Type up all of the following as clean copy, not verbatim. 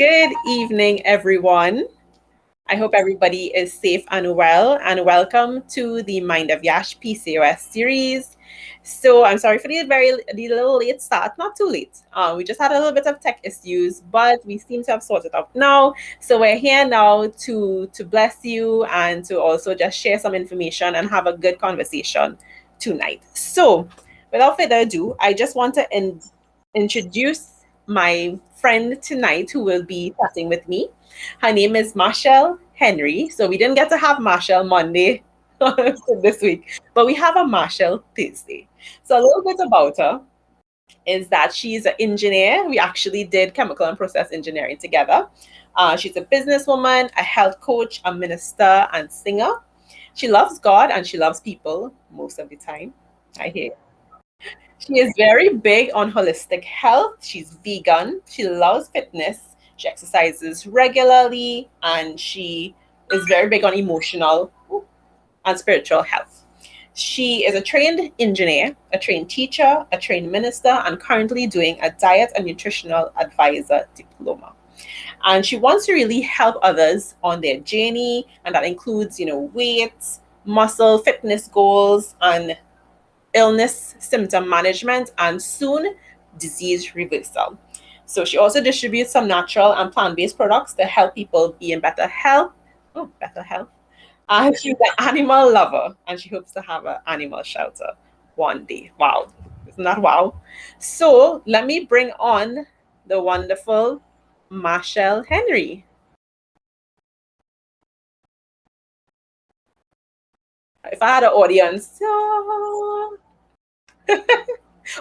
Good evening, everyone. I hope everybody is safe and well, and welcome to the Mind of Yash PCOS series. So I'm sorry for the little late start, not too late. We just had a little bit of tech issues, but we seem to have sorted out now. So we're here now to bless you and to also just share some information and have a good conversation tonight. So without further ado, I just want to introduce my friend tonight who will be chatting with me. Her name is Machell Henry. So we didn't get to have Machel Monday this week, but we have a Machell Thursday. So a little bit about her is that she's an engineer. We actually did chemical and process engineering together. She's a businesswoman, a health coach, a minister, and singer. She loves God and she loves people most of the time. I hear. She is very big on holistic health. She's vegan. She loves fitness. She exercises regularly and she is very big on emotional and spiritual health. She is a trained engineer, a trained teacher, a trained minister, and currently doing a diet and nutritional advisor diploma. And she wants to really help others on their journey, and that includes, weight, muscle, fitness goals, and illness symptom management, and soon disease reversal. So she also distributes some natural and plant-based products to help people be in better health. Oh, better health. And she's an animal lover, and she hopes to have an animal shelter one day. Wow, isn't that wow? So let me bring on the wonderful Machell Henry. If I had an audience, oh,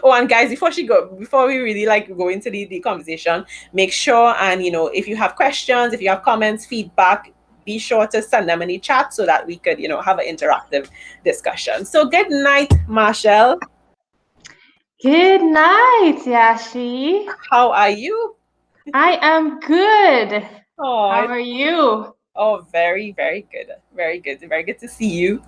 and guys, before we really go into the conversation, make sure and if you have questions, if you have comments, feedback, be sure to send them in the chat so that we could have an interactive discussion. So good night, Machell. Good night, Yashi. How are you? I am good. Oh, How are you? oh, very, very good. Very good. Very good to see you.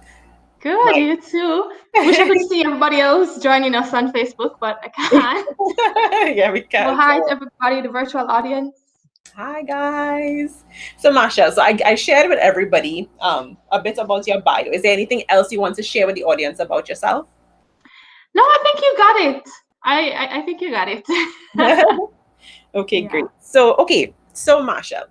Good, you too. Wish I could see everybody else joining us on Facebook, but I can't. Yeah, we can. Well, hi to everybody, the virtual audience. Hi guys. So Machell, so I shared with everybody a bit about your bio. Is there anything else you want to share with the audience about yourself? No, I think you got it. I think you got it. Okay, Yeah. great. So Machell.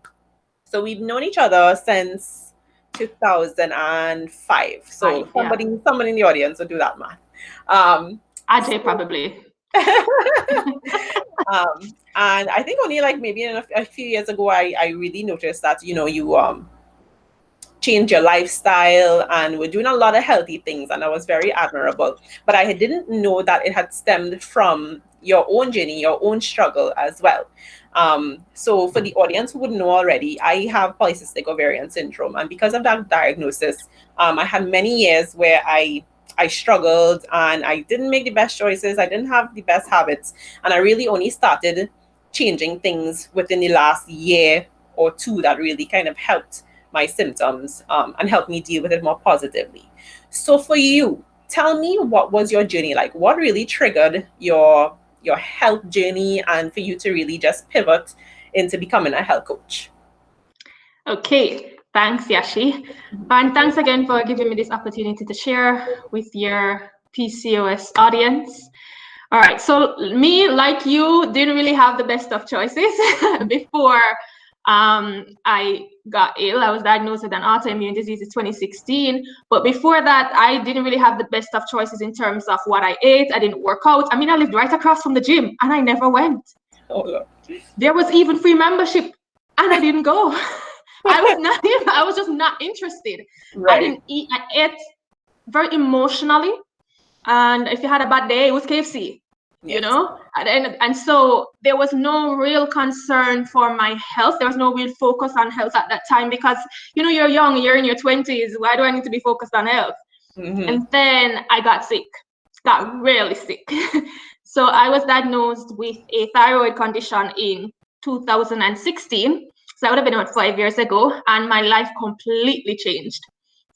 So we've known each other since 2005. So Yeah. somebody in the audience will do that math. Ajay probably. And I think only maybe a few years ago I really noticed that you change your lifestyle and we're doing a lot of healthy things, and that was very admirable. But I didn't know that it had stemmed from your own journey, your own struggle as well. So for the audience who would know already, I have polycystic ovarian syndrome, and because of that diagnosis, I had many years where I struggled and I didn't make the best choices. I didn't have the best habits, and I really only started changing things within the last year or two that really kind of helped my symptoms and help me deal with it more positively. So for you, tell me, what was your journey like? What really triggered your health journey and for you to really just pivot into becoming a health coach? Okay, thanks, Yashi. And thanks again for giving me this opportunity to share with your PCOS audience. All right, so me, like you, didn't really have the best of choices before I got ill. I was diagnosed with an autoimmune disease in 2016. But before that, I didn't really have the best of choices in terms of what I ate. I didn't work out. I mean, I lived right across from the gym and I never went. Oh, Lord. There was even free membership and I didn't go. I was just not interested. Right. I didn't eat. I ate very emotionally. And if you had a bad day, it was KFC. Yes. And so there was no real concern for my health. There was no real focus on health at that time because you're young, you're in your 20s. Why do I need to be focused on health? Mm-hmm. And then I got really sick. So I was diagnosed with a thyroid condition in 2016. So that would have been about 5 years ago, and my life completely changed.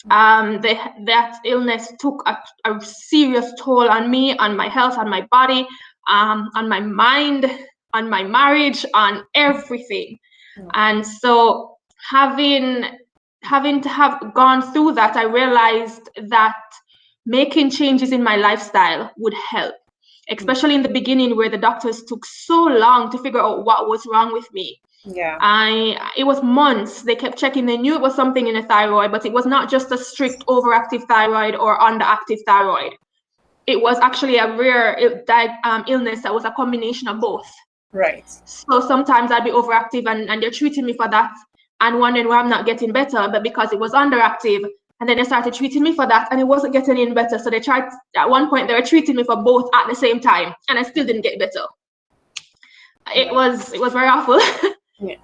That illness took a serious toll on me, on my health, on my body, on my mind, on my marriage, on everything. And so having to have gone through that, I realized that making changes in my lifestyle would help, especially in the beginning where the doctors took so long to figure out what was wrong with me. Yeah. It was months. They kept checking. They knew it was something in the thyroid, but it was not just a strict overactive thyroid or underactive thyroid. It was actually a rare illness that was a combination of both. Right. So sometimes I'd be overactive and they're treating me for that and wondering why I'm not getting better, but because it was underactive. And then they started treating me for that and it wasn't getting any better. So they tried, at one point, they were treating me for both at the same time and I still didn't get better. It was very awful. Yeah,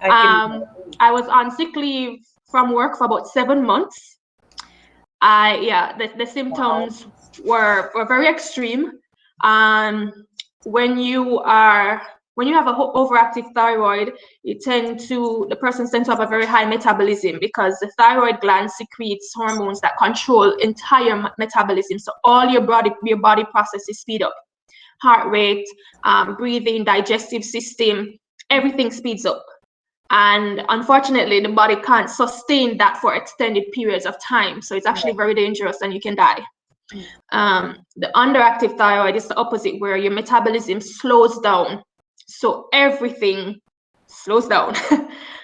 I was on sick leave from work for about 7 months. The symptoms were very extreme. When you have an overactive thyroid, the person tends to have a very high metabolism because the thyroid gland secretes hormones that control entire metabolism. So all your body processes speed up. Heart rate, breathing, digestive system, everything speeds up. And unfortunately, the body can't sustain that for extended periods of time. So it's actually very dangerous and you can die. The underactive thyroid is the opposite, where your metabolism slows down. So everything slows down.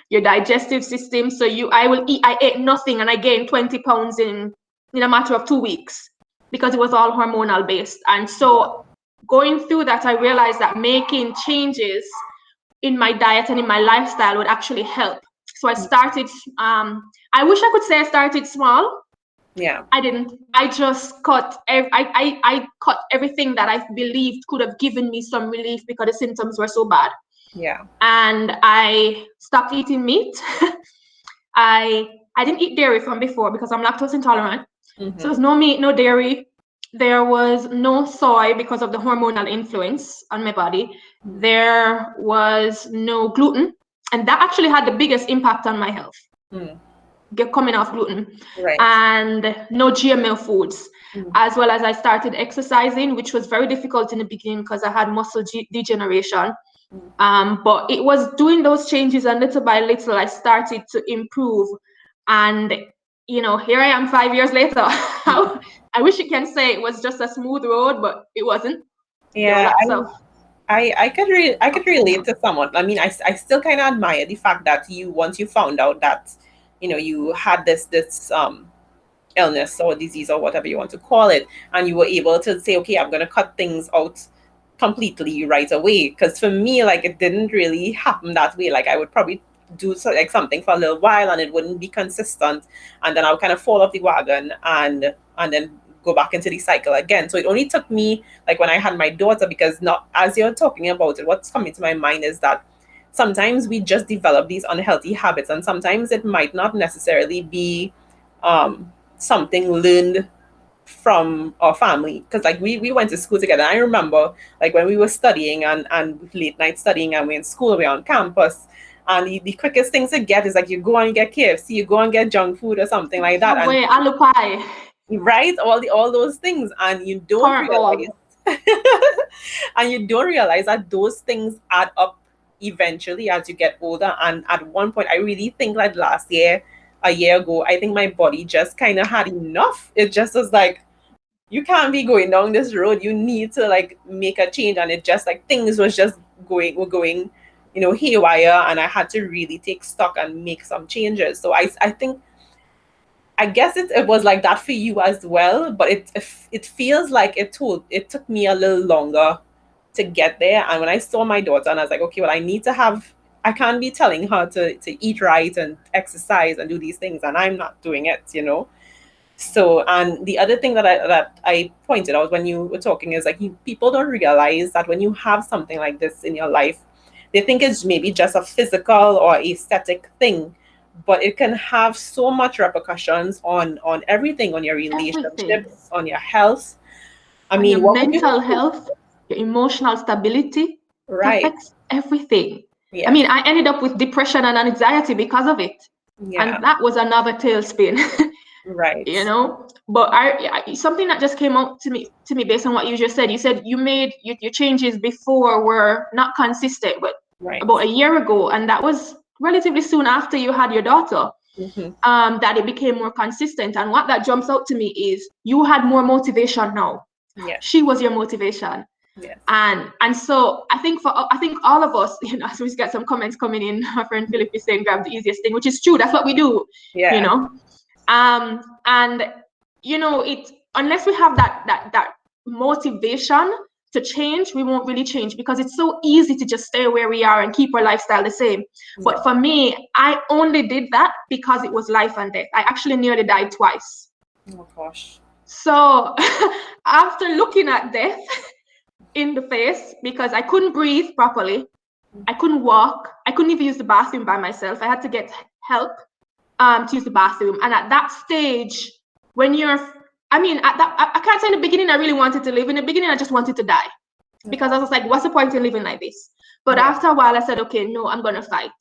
Your digestive system. So I ate nothing and I gained 20 pounds in a matter of 2 weeks because it was all hormonal based. And so going through that, I realized that making changes in my diet and in my lifestyle would actually help. So I started, I wish I could say I started small. Yeah. I didn't. I just cut. I cut everything that I believed could have given me some relief because the symptoms were so bad. Yeah. And I stopped eating meat. I didn't eat dairy from before because I'm lactose intolerant. So there was no meat, no dairy. There was no soy because of the hormonal influence on my body. There was no gluten. And that actually had the biggest impact on my health. Coming off gluten. Right. And no GMO foods. As well as I started exercising, which was very difficult in the beginning because I had muscle degeneration. But it was doing those changes, and little by little, I started to improve. And here I am 5 years later. I wish you can say it was just a smooth road, but it wasn't. Yeah, I could relate to someone. I mean, I still kind of admire the fact that once you found out that you had this illness or disease or whatever you want to call it, and you were able to say, okay, I'm going to cut things out completely right away. Because for me, like, it didn't really happen that way. Like, I would probably do something for a little while and it wouldn't be consistent, and then I would kind of fall off the wagon and then go back into the cycle again. So it only took me, like, when I had my daughter, because not as you're talking about it, what's coming to my mind is that sometimes we just develop these unhealthy habits, and sometimes it might not necessarily be something learned from our family, because like we went to school together. I remember, like, when we were studying and late night studying, and we're in school, we're on campus, and the quickest things to get is like you go and get KFC, you go and get junk food or something like that, Subway, alu pie, right, all those things, and you don't realize and you don't realize that those things add up eventually as you get older. And at one point, I really think, like, a year ago, I think my body just kind of had enough. It just was like, you can't be going down this road, you need to, like, make a change. And it just, like, things were going haywire, and I had to really take stock and make some changes. So I think, I guess it was like that for you as well, but it feels like it took me a little longer to get there. And when I saw my daughter, and I was like, okay, well, I can't be telling her to eat right and exercise and do these things, and I'm not doing it. So, and the other thing that I pointed out when you were talking is, like, people don't realize that when you have something like this in your life, they think it's maybe just a physical or aesthetic thing, but it can have so much repercussions on everything, on your relationships, on your health. I mean, your mental health, your emotional stability. Right. It affects everything. Yeah. I mean, I ended up with depression and anxiety because of it. Yeah. And that was another tailspin. Right. But something that just came out to me based on what you just said. You said you made your changes before were not consistent, but right. about a year ago, and that was relatively soon after you had your daughter, Mm-hmm. that it became more consistent. And what that jumps out to me is you had more motivation now. Yes. She was your motivation. Yes. And so I think all of us, you know, as we get some comments coming in, my friend Philip is saying grab the easiest thing, which is true. That's what we do, Yeah. you know. And you know, it unless we have that motivation to change, we won't really change, because it's so easy to just stay where we are and keep our lifestyle the same. But for me, I only did that because it was life and death. I actually nearly died twice. Oh gosh. So after looking at death in the face, because I couldn't breathe properly, I couldn't walk, I couldn't even use the bathroom by myself. I had to get help to use the bathroom. And at that stage, when you're, I mean, at that, I can't say in the beginning I really wanted to live. In the beginning, I just wanted to die, because I was like, what's the point in living like this? But after a while, I said, okay, no, I'm gonna fight.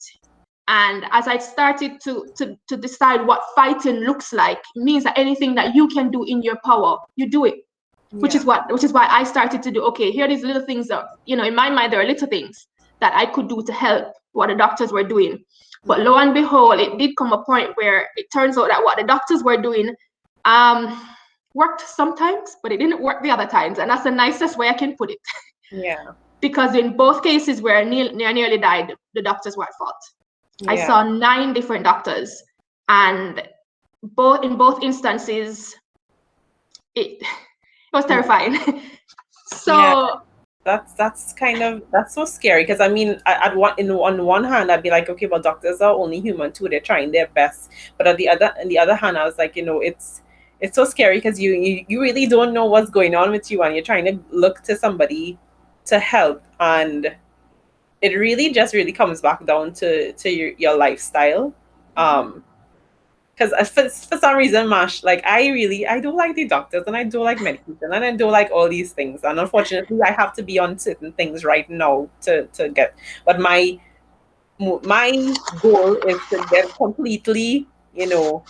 And as I started to decide what fighting looks like, it means that anything that you can do in your power, you do it. Which is why I started to do, okay, here are these little things that, you know, in my mind, there are little things that I could do to help what the doctors were doing. But lo and behold, it did come a point where it turns out that what the doctors were doing worked sometimes, but it didn't work the other times. And that's the nicest way I can put it. Yeah. Because in both cases where I nearly died, the doctors were at fault. Yeah. I saw 9 different doctors, and in both instances, it was terrifying. So that's so scary, because I mean, on one hand I'd be like, okay, well, doctors are only human too, they're trying their best. But on the other hand, I was like, you know, it's so scary, because you really don't know what's going on with you, and you're trying to look to somebody to help, and it really comes back down to your lifestyle. Because for some reason, Mash, like I don't like the doctors, and I don't like medication, and I don't like all these things. And unfortunately, I have to be on certain things right now to get. But my goal is to get completely, you know,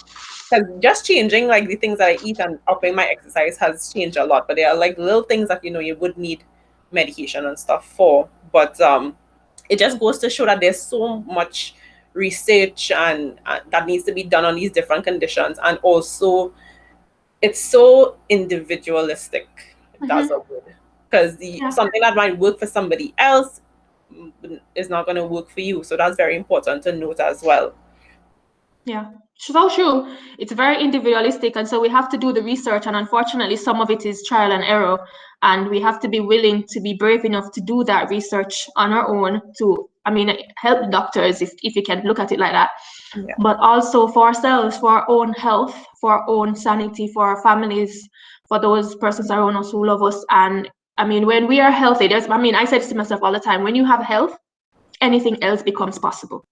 because just changing like the things that I eat and upping my exercise has changed a lot. But there are like little things that, you know, you would need medication and stuff for. But it just goes to show that there's so much research and that needs to be done on these different conditions, and also it's so individualistic, if that's a word, because something that might work for somebody else is not going to work for you. So that's very important to note as well. Yeah, so true. It's very individualistic, and so we have to do the research, and unfortunately some of it is trial and error, and we have to be willing to be brave enough to do that research on our own to, I mean, help doctors if you can look at it like that. But also for ourselves, for our own health, for our own sanity, for our families, for those persons around us who love us. And I mean, when we are healthy, I say this to myself all the time, when you have health, anything else becomes possible.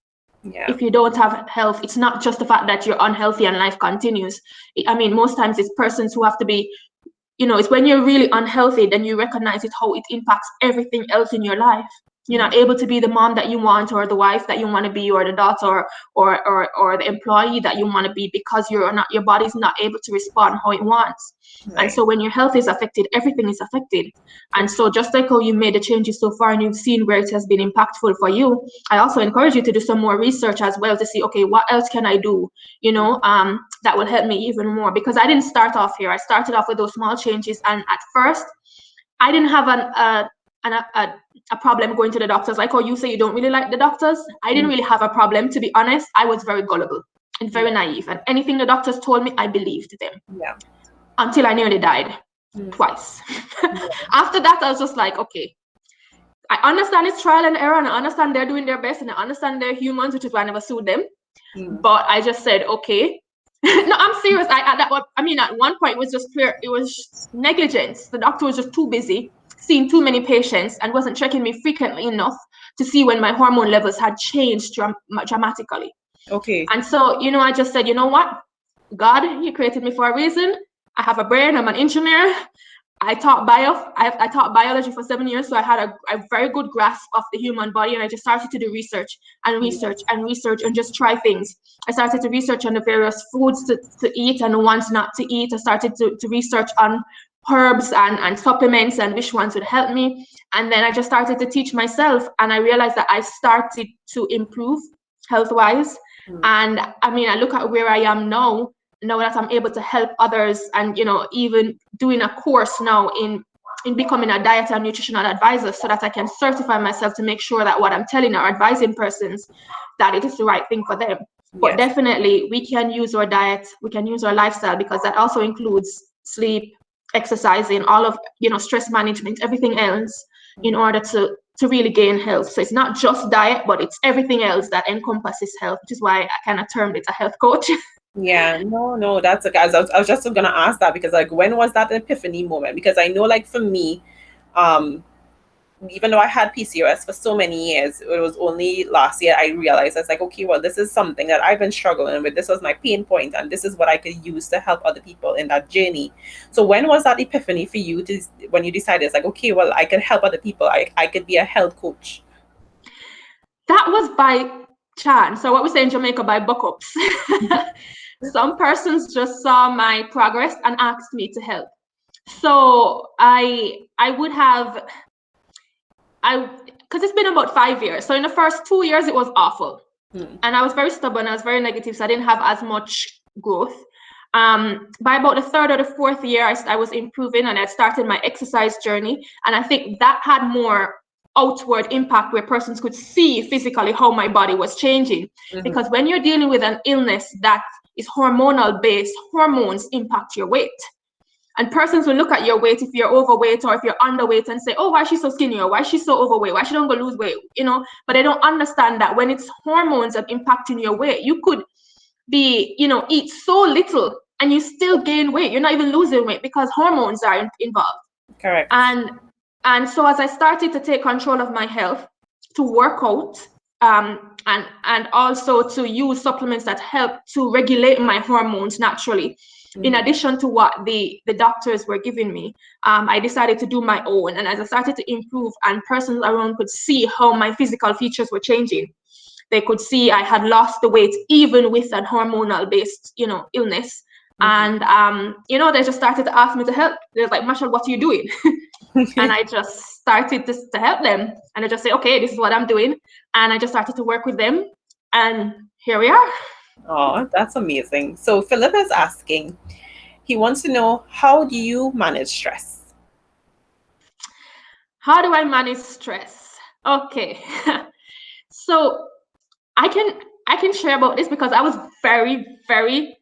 If you don't have health, it's not just the fact that you're unhealthy and life continues. I mean, most times it's persons who have to be, you know, it's when you're really unhealthy, then you recognize it, how it impacts everything else in your life. You're not able to be the mom that you want, or the wife that you want to be, or the daughter, or the employee that you want to be, because your body's not able to respond how it wants. And so when your health is affected, everything is affected. And so just like how you made the changes so far and you've seen where it has been impactful for you, I also encourage you to do some more research as well to see, okay, what else can I do, you know, that will help me even more. Because I didn't start off here. I started off with those small changes, and at first I didn't have a problem going to the doctors. Like how you say you don't really like the doctors, I didn't really have a problem, to be honest. I was very gullible and very naive, and anything the doctors told me, I believed them. Until I nearly died twice. After that, I was just like, okay, I understand it's trial and error, and I understand they're doing their best, and I understand they're humans, which is why I never sued them. But I just said, okay. No, I'm serious. At one point it was just clear, it was negligence. The doctor was just too busy seeing too many patients and wasn't checking me frequently enough to see when my hormone levels had changed dramatically. Okay. And so, you know, I just said, you know what? God, you created me for a reason. I have a brain. I'm an engineer. I taught biology for 7 years, so I had a very good grasp of the human body, and I just started to do research and just try things. I started to research on the various foods to eat and the ones not to eat. I started to research on herbs and supplements and which ones would help me. And then I just started to teach myself, and I realized that I started to improve health-wise. And I mean, I look at where I am now that I'm able to help others, and even doing a course now in becoming a diet and nutritional advisor, so that I can certify myself to make sure that what I'm telling or advising persons, that it is the right thing for them. But definitely we can use our diet, we can use our lifestyle, because that also includes sleep, exercising, all of stress management, everything else, in order to really gain health. So it's not just diet, but it's everything else that encompasses health, which is why I kind of termed it a health coach. Yeah, no, that's okay. I was just gonna ask that, because like, when was that epiphany moment? Because I know, like, for me, even though I had PCOS for so many years, it was only last year I realized, I was like, okay, well, this is something that I've been struggling with. This was my pain point, and this is what I could use to help other people in that journey. So when was that epiphany for you, when you decided, it's like, okay, well, I could help other people. I could be a health coach. That was by chance. So what we say in Jamaica, by buck ups. Some persons just saw my progress and asked me to help. So I would have, because it's been about 5 years. So in the first 2 years, it was awful. And I was very stubborn. I was very negative. So I didn't have as much growth. By about the third or the fourth year, I was improving, and I started my exercise journey. And I think that had more outward impact, where persons could see physically how my body was changing. Because when you're dealing with an illness that is hormonal based, hormones impact your weight. And persons will look at your weight, if you're overweight or if you're underweight, and say, oh, why is she so skinny, or why is she so overweight, why she don't go lose weight, but they don't understand that when it's hormones that impacting your weight, you could be, eat so little and you still gain weight. You're not even losing weight, because hormones are involved. Correct. And so as I started to take control of my health, to work out, and also to use supplements that help to regulate my hormones naturally, in addition to what the doctors were giving me, I decided to do my own. And as I started to improve, and persons around could see how my physical features were changing, they could see I had lost the weight even with an hormonal based, illness. And they just started to ask me to help. They're like, Machel, what are you doing? And I just started to help them. And I just say, okay, this is what I'm doing. And I just started to work with them. And here we are. Oh, that's amazing. So Philip is asking, he wants to know, how do you manage stress? How do I manage stress? Okay. So I can share about this, because I was very, very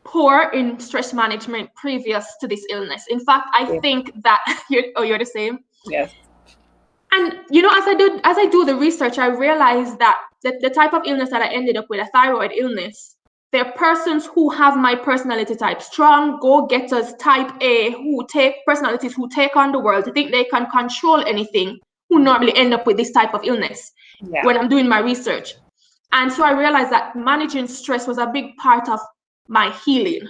poor in stress management previous to this illness. In fact, I think that you're the same. Yes. And as I do the research, I realized that the type of illness that I ended up with, a thyroid illness, there are persons who have my personality type, strong go-getters, type A, personalities who take on the world, to think they can control anything, who normally end up with this type of illness when I'm doing my research. And so I realized that managing stress was a big part of my healing.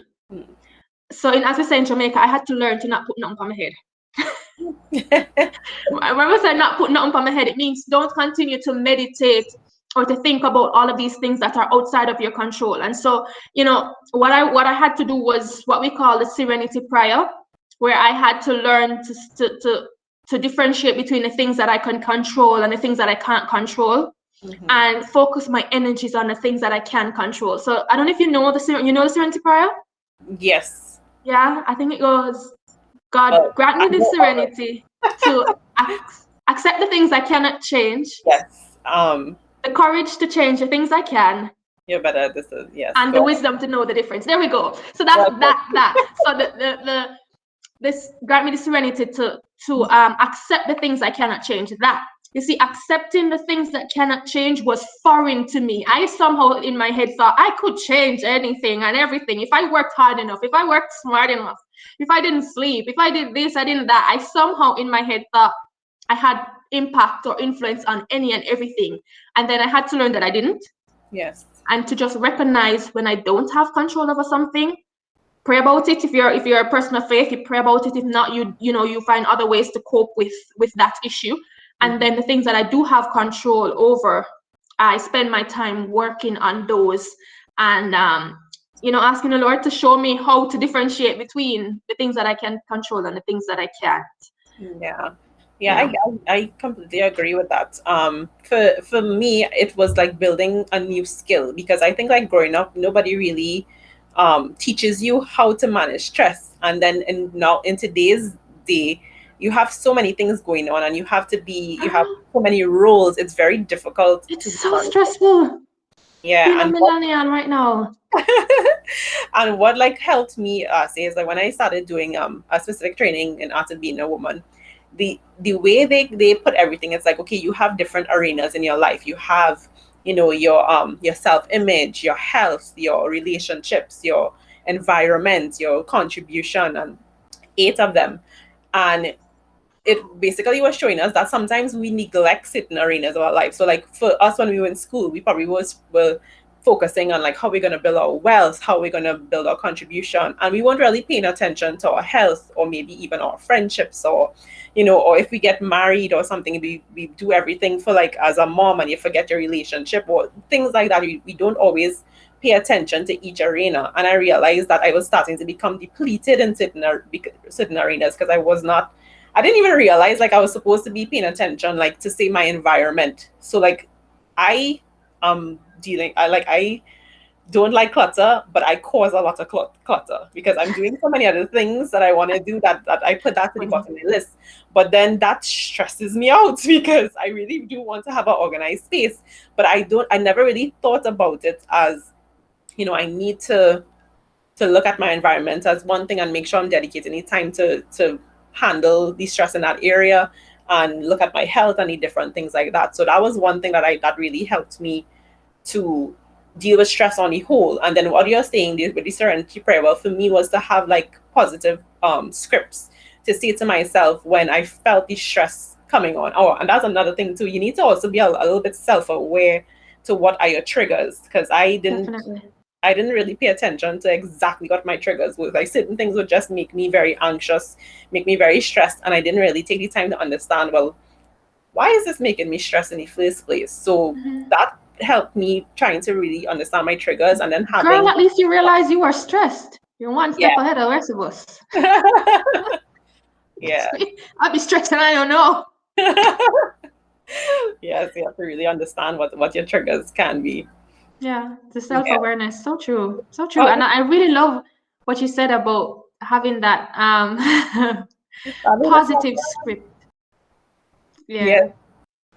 So as we say in Jamaica, I had to learn to not put nothing on my head. When we say not put nothing on my head, it means don't continue to meditate or to think about all of these things that are outside of your control. And so, what I had to do was what we call the serenity prayer, where I had to learn to differentiate between the things that I can control and the things that I can't control, and focus my energies on the things that I can control. So I don't know if you know the serenity prayer. Yes. Yeah, I think it goes, God, grant me the serenity to accept the things I cannot change. Yes. The courage to change the things I can. You're better at this. Yes. And the wisdom to know the difference. There we go. So that's that. So this grant me the serenity to accept the things I cannot change. That, you see, accepting the things that cannot change was foreign to me. I somehow in my head thought I could change anything and everything if I worked hard enough, if I worked smart enough, if I didn't sleep, if I did this, I didn't that. I somehow in my head thought I had impact or influence on any and everything. And then I had to learn that I didn't. Yes. And to just recognize when I don't have control over something, pray about it. If you're a person of faith, you pray about it. If not, you find other ways to cope with that issue. And then the things that I do have control over, I spend my time working on those, and asking the Lord to show me how to differentiate between the things that I can control and the things that I can't. Yeah. Yeah, you know. I completely agree with that. For me, it was like building a new skill because I think like growing up, nobody really teaches you how to manage stress. And then now in today's day, you have so many things going on, and you have so many roles. It's very difficult It's to so manage. stressful Yeah, being a millennial right now. and what like helped me say is like when I started doing a specific training in art of being a woman, the way they put everything, it's like, okay, you have different arenas in your life. You have, your self-image, your health, your relationships, your environment, your contribution, and 8 of them. And it basically was showing us that sometimes we neglect certain arenas of our life. So like for us when we were in school, we probably were focusing on like how we're gonna build our wealth, how we're gonna build our contribution, and we weren't really paying attention to our health or maybe even our friendships, or or if we get married or something, we do everything for like as a mom and you forget your relationship or things like that. We don't always pay attention to each arena, and I realized that I was starting to become depleted in certain arenas because I didn't even realize like I was supposed to be paying attention, like to say my environment. So like I I don't like clutter, but I cause a lot of clutter because I'm doing so many other things that I want to do that I put that to the Funny. bottom of my list. But then that stresses me out because I really do want to have an organized space, but I never really thought about it as, I need to look at my environment as one thing and make sure I'm dedicating any time to handle the stress in that area and look at my health and the different things like that. So that was one thing that really helped me to deal with stress on the whole. And then what you're saying with the serenity prayer, well, for me was to have like positive scripts to say to myself when I felt the stress coming on. Oh, and that's another thing too. You need to also be a little bit self-aware to what are your triggers, because Definitely. I didn't really pay attention to exactly what my triggers were. Like certain things would just make me very anxious, make me very stressed, and I didn't really take the time to understand, well, why is this making me stressed in the first place? So Mhm. that helped me trying to really understand my triggers and then Girl, having, at least you realize you are stressed. You're one yeah. step ahead of the rest of us. Yeah. I'd be stressed and I don't know. Yes, you have to really understand what your triggers can be. Yeah, the Yeah. self-awareness. So true. So true. Oh, And I really love what you said about having that having a self- positive script. yeah. Yeah.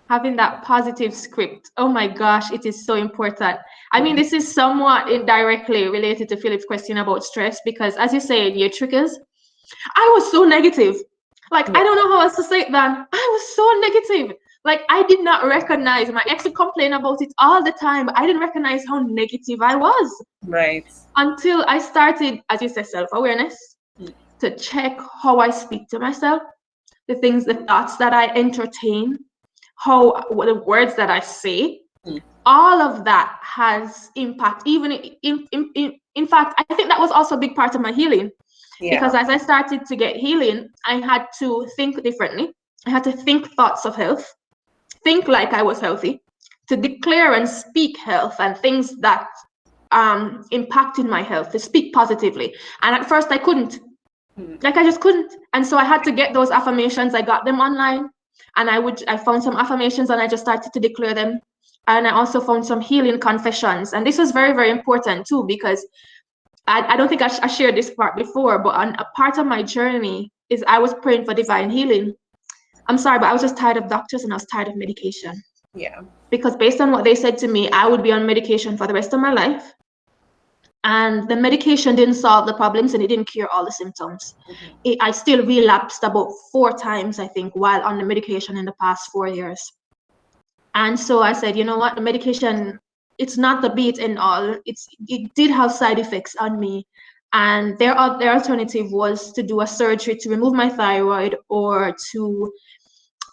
Having that positive script. Oh my gosh, it is so important. I mean, this is somewhat indirectly related to Philip's question about stress because, as you said, your triggers. I was so negative. Like, Yeah. I don't know how else to say it, then. I was so negative. Like, I did not recognize, my ex would complain about it all the time, but I didn't recognize how negative I was Right. until I started, as you said, self awareness, to check how I speak to myself, the thoughts that I entertain, the words that I say. Mm. All of that has impact. Even in fact, I think that was also a big part of my healing because Yeah. as I started to get healing, I had to think differently. I had to think thoughts of health, think like I was healthy, to declare and speak health and things that impacted my health, to speak positively. And at first I couldn't. Mm. Like I just couldn't. And so I had to get those affirmations. I got them online and I found some affirmations and I just started to declare them. And I also found some healing confessions. And this was very, very important too, because I don't think I shared this part before, but a part of my journey is I was praying for divine healing. I'm sorry, but I was just tired of doctors and I was tired of medication. Yeah. Because based on what they said to me, I would be on medication for the rest of my life. And the medication didn't solve the problems and it didn't cure all the symptoms. I still relapsed about 4 times, I think, while on the medication in the past 4 years. And so I said, you know what, the medication, it's not the beat and all. It did have side effects on me. And their alternative was to do a surgery to remove my thyroid or to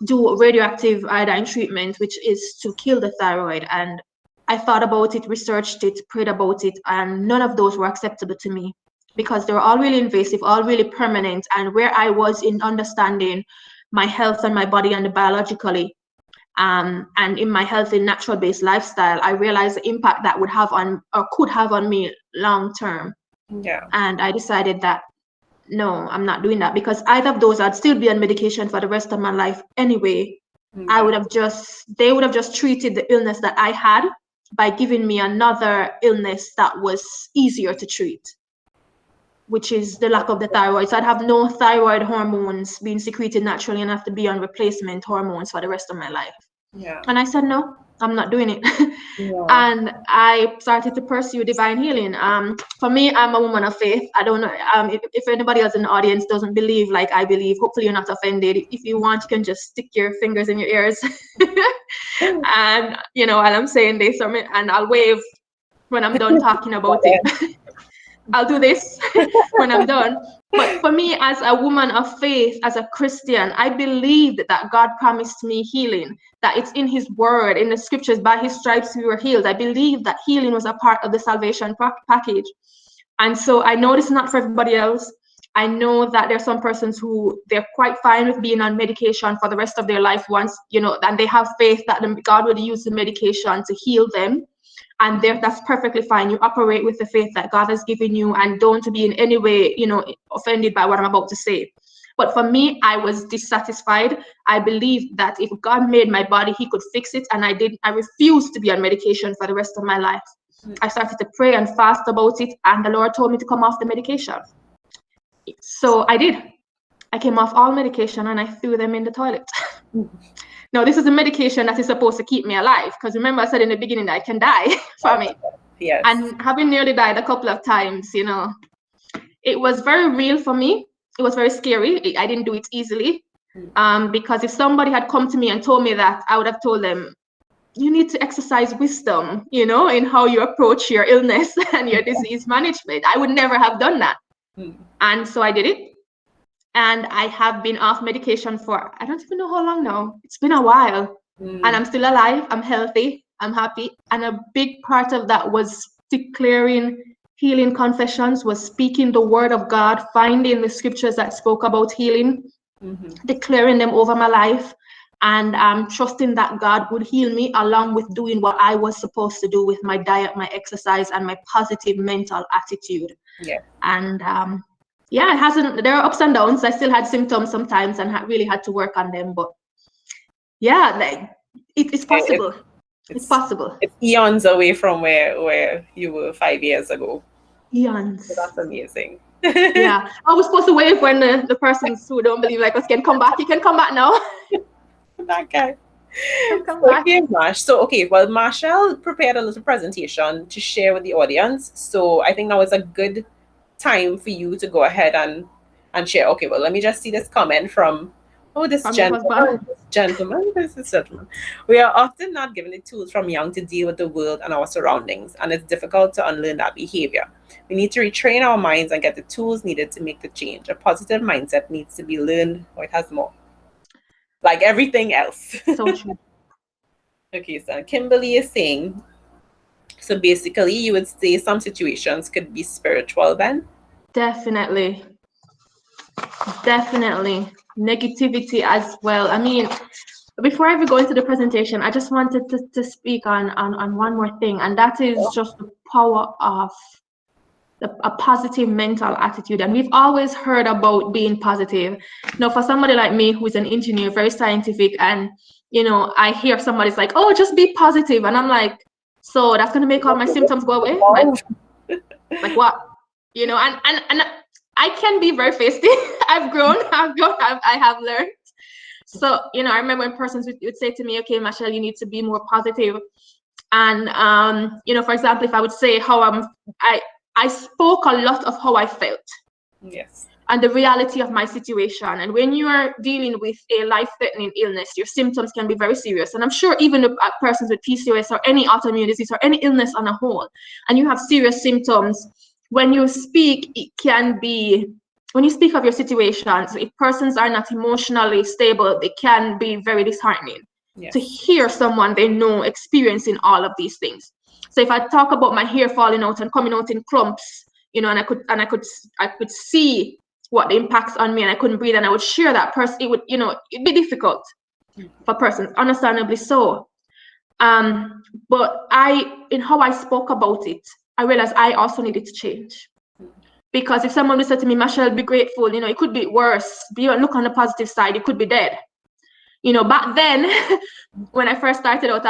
do radioactive iodine treatment, which is to kill the thyroid. And I thought about it, researched it, prayed about it, and none of those were acceptable to me because they were all really invasive, all really permanent. And where I was in understanding my health and my body and biologically, and in my healthy, natural-based lifestyle, I realized the impact that would have on or could have on me long term. Yeah. And I decided that no, I'm not doing that, because either of those I'd still be on medication for the rest of my life anyway. Yeah. They would have just treated the illness that I had by giving me another illness that was easier to treat, which is the lack of the thyroid. So I'd have no thyroid hormones being secreted naturally and have to be on replacement hormones for the rest of my life. Yeah. And I said, no, I'm not doing it. Yeah. And I started to pursue divine healing. For me, I'm a woman of faith. I don't know if anybody else in the audience doesn't believe like I believe. Hopefully you're not offended. If you want, you can just stick your fingers in your ears. And, while I'm saying this, and I'll wave when I'm done talking about it. I'll do this when I'm done. But for me, as a woman of faith, as a Christian, I believed that God promised me healing, that it's in his word, in the scriptures, by his stripes we were healed. I believe that healing was a part of the salvation package. And so I know this is not for everybody else. I know that there's some persons who they're quite fine with being on medication for the rest of their life once, and they have faith that God would use the medication to heal them. And that's perfectly fine. You operate with the faith that God has given you, and don't be in any way, offended by what I'm about to say. But for me, I was dissatisfied. I believed that if God made my body, he could fix it. And I refused to be on medication for the rest of my life. I started to pray and fast about it, and the Lord told me to come off the medication. So I did. I came off all medication and I threw them in the toilet. Now, this is a medication that is supposed to keep me alive, because remember I said in the beginning that I can die from it. Yes. And having nearly died a couple of times, it was very real for me. It was very scary. I didn't do it easily, because if somebody had come to me and told me that, I would have told them, you need to exercise wisdom, in how you approach your illness and your disease management. I would never have done that. And so I did it. And I have been off medication for, I don't even know how long now. It's been a while. And I'm still alive. I'm healthy. I'm happy. And a big part of that was declaring healing confessions, was speaking the word of God, finding the scriptures that spoke about healing, declaring them over my life, and trusting that God would heal me, along with doing what I was supposed to do with my diet, my exercise, and my positive mental attitude. Yeah. And there are ups and downs. I still had symptoms sometimes and really had to work on them. But yeah, it's possible. It's possible. It's eons away from where you were 5 years ago. Eons. So that's amazing. Yeah. I was supposed to wave when the persons who don't believe like us can come back. You can come back now. That guy. Come back. Okay, Mash. So, well, Machell prepared a little presentation to share with the audience. So I think that was a good time for you to go ahead and share. Okay, well, let me just see this comment from this gentleman. We are often not given the tools from young to deal with the world and our surroundings, and it's difficult to unlearn that behavior. We need to retrain our minds and get the tools needed to make the change. A positive mindset needs to be learned, or it has more. Like everything else. So true. Okay, so Kimberly is saying, so basically you would say some situations could be spiritual then? Definitely. Negativity as well. I mean, before I ever go into the presentation, I just wanted to speak on one more thing, and that is just the power of a positive mental attitude. And we've always heard about being positive. Now, for somebody like me who's an engineer, very scientific, and I hear somebody's like, oh, just be positive, and I'm like, so that's going to make all my symptoms go away? Like what? And I can be very feisty. I've grown, I have learned. So, I remember when persons would say to me, okay, Machell, you need to be more positive. And, for example, if I would say how I spoke a lot of how I felt. Yes. And the reality of my situation. And when you are dealing with a life-threatening illness, your symptoms can be very serious. And I'm sure even the persons with PCOS or any autoimmune disease or any illness on a whole, and you have serious symptoms, when you speak, it can be, when you speak of your situations, if persons are not emotionally stable, it can be very disheartening. Yes. To hear someone they know experiencing all of these things. So if I talk about my hair falling out and coming out in clumps, and I could see what the impacts on me, and I couldn't breathe, and I would share that person, it would, it'd be difficult for persons, understandably so. But in how I spoke about it, I realized I also needed to change, Because if someone would say to me, Machel, be grateful, you know, it could be worse. Look on the positive side, it could be dead. You know, back then, when I first started out,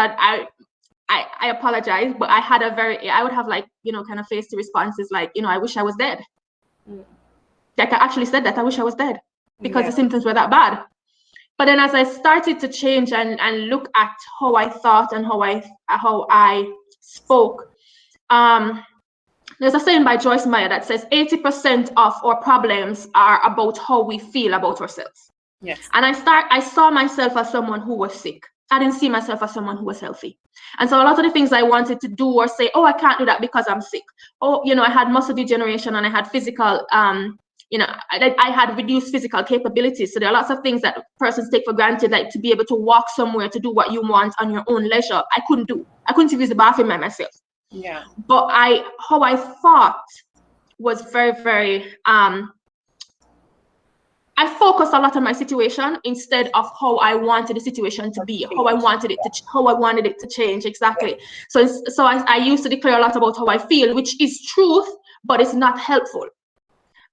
I apologize, but I would have like, you know, kind of face the responses like, you know, I wish I was dead. Like I actually said that, I wish I was dead, because the symptoms were that bad. But then as I started to change and look at how I thought and how I spoke, there's a saying by Joyce Meyer that says 80% of our problems are about how we feel about ourselves. Yes. And I saw myself as someone who was sick. I didn't see myself as someone who was healthy. And so a lot of the things I wanted to do or say, oh, I can't do that because I'm sick. Oh, you know, I had muscle degeneration and I had physical, you know, I had reduced physical capabilities. So there are lots of things that persons take for granted, like to be able to walk somewhere to do what you want on your own leisure. I couldn't do. I couldn't use the bathroom by myself. Yeah. But how I thought was very, very, I focused a lot on my situation instead of how I wanted the situation to be, how I wanted it to change. Exactly. So I used to declare a lot about how I feel, which is truth, but it's not helpful.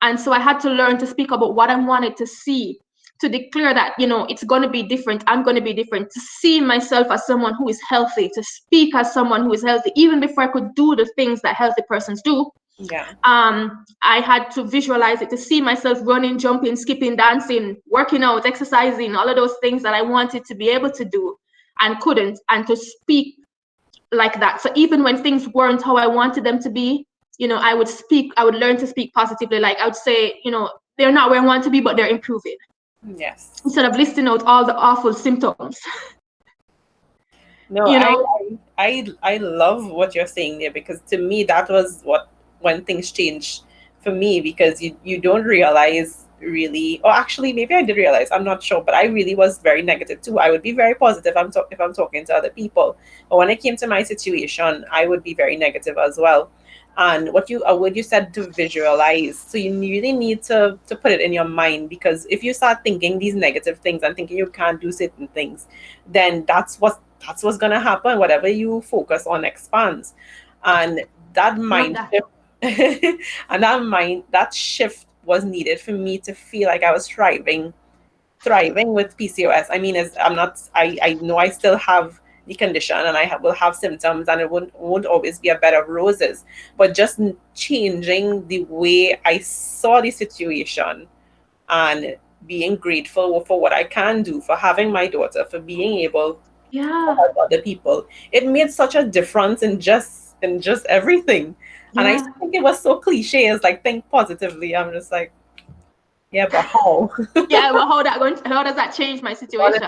And so I had to learn to speak about what I wanted to see, to declare that, you know, it's going to be different. I'm going to be different, to see myself as someone who is healthy, to speak as someone who is healthy, even before I could do the things that healthy persons do. Yeah. I had to visualize it, to see myself running, jumping, skipping, dancing, working out, exercising, all of those things that I wanted to be able to do and couldn't, and to speak like that. So even when things weren't how I wanted them to be, you know, I would learn to speak positively. Like I would say, you know, they're not where I want to be, but they're improving. Yes. Instead of listing out all the awful symptoms. No, You know? I love what you're saying there, because to me that was when things changed for me, because you don't realize really, or actually maybe I did realize, I'm not sure, but I really was very negative too. I would be very positive if I'm talking to other people, but when it came to my situation, I would be very negative as well. And what you said, to visualize, so you really need to put it in your mind, because if you start thinking these negative things and thinking you can't do certain things, then that's what's gonna happen. Whatever you focus on expands. And that mind shift and that shift was needed for me to feel like I was thriving with PCOS. I mean, I know I still have the condition, and will have symptoms, and it won't always be a bed of roses, but just changing the way I saw the situation, and being grateful for what I can do, for having my daughter, for being able to help other people. It made such a difference in just everything. And I used to think it was so cliche. It's like, think positively. I'm just like, yeah, but how? Yeah, but how does that change my situation?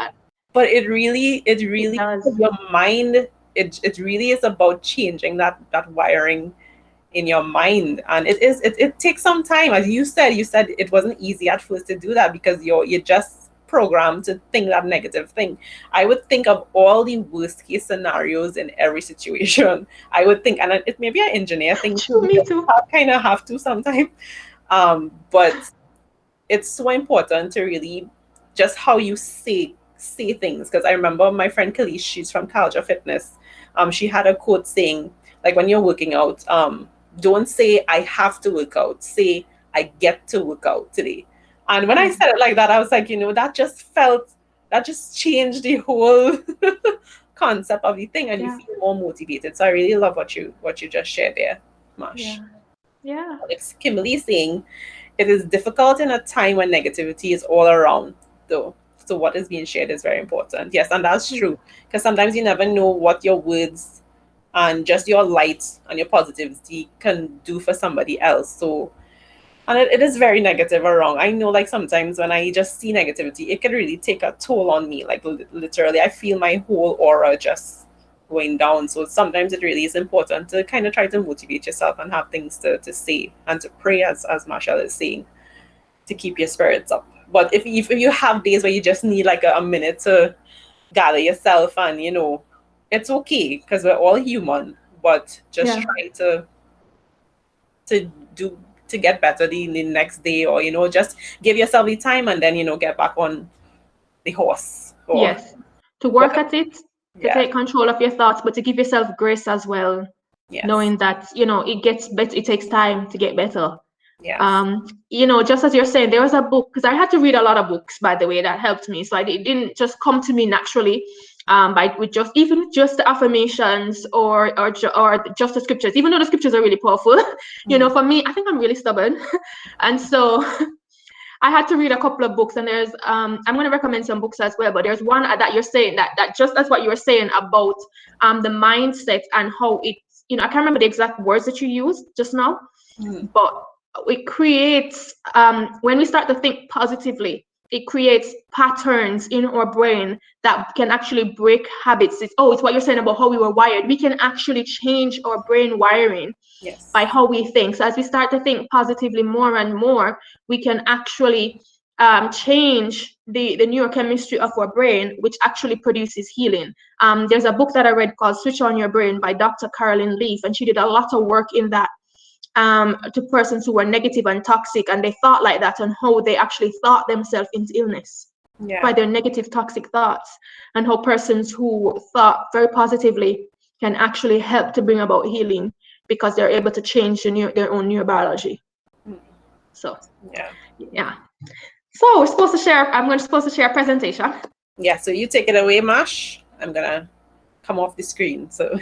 But it really your mind, it really is about changing that wiring in your mind. And it takes some time. As you said it wasn't easy at first to do that, because you're just programmed to think that negative thing. I would think of all the worst case scenarios in every situation. I would think, and it may be an engineer thing too, Me because too. I kind of have to sometimes. But it's so important to really just how you say things. Because I remember my friend Khalees, she's from Culture Fitness. She had a quote saying, like, when you're working out, don't say I have to work out, say I get to work out today. And when I said it like that, I was like, that just changed the whole concept of the thing, and you feel more motivated. So I really love what you just shared there, Mash. Yeah. It's Kimberly saying, it is difficult in a time when negativity is all around, though. So what is being shared is very important. Yes, and that's true. Because sometimes you never know what your words and just your light and your positivity can do for somebody else. So, and it is very negative around. I know, like, sometimes when I just see negativity, it can really take a toll on me. Like, literally, I feel my whole aura just going down. So sometimes it really is important to kind of try to motivate yourself and have things to say and to pray, as Machel is saying, to keep your spirits up. But if you have days where you just need like a minute to gather yourself, and it's okay, because we're all human, but just try to do to get better the next day, or just give yourself the time, and then get back on the horse, or To work at it, to yeah. take control of your thoughts, but to give yourself grace as well. Yes. Knowing that it gets better, it takes time to get better. Yes. You know, just as you're saying, there was a book, because I had to read a lot of books, by the way, that helped me. So it didn't just come to me naturally, by with just even just the affirmations or just the scriptures, even though the scriptures are really powerful. You know, for me, I think I'm really stubborn, and so I had to read a couple of books, and there's I'm going to recommend some books as well. But there's one that you're saying that just as what you were saying about the mindset and how it, you know, I can't remember the exact words that you used just now, but it creates when we start to think positively, it creates patterns in our brain that can actually break habits. It's what you're saying about how we were wired. We can actually change our brain wiring Yes. by how we think. So as we start to think positively more and more, we can actually change the neurochemistry of our brain, which actually produces healing. There's a book that I read called Switch on Your Brain by Dr. Carolyn Leaf, and she did a lot of work in that to persons who were negative and toxic, and they thought like that, and how they actually thought themselves into illness by their negative toxic thoughts, and how persons who thought very positively can actually help to bring about healing because they're able to change their own neurobiology. So yeah. So we're supposed to share. Supposed to share a presentation. Yeah. So you take it away, Mash. I'm gonna come off the screen. So.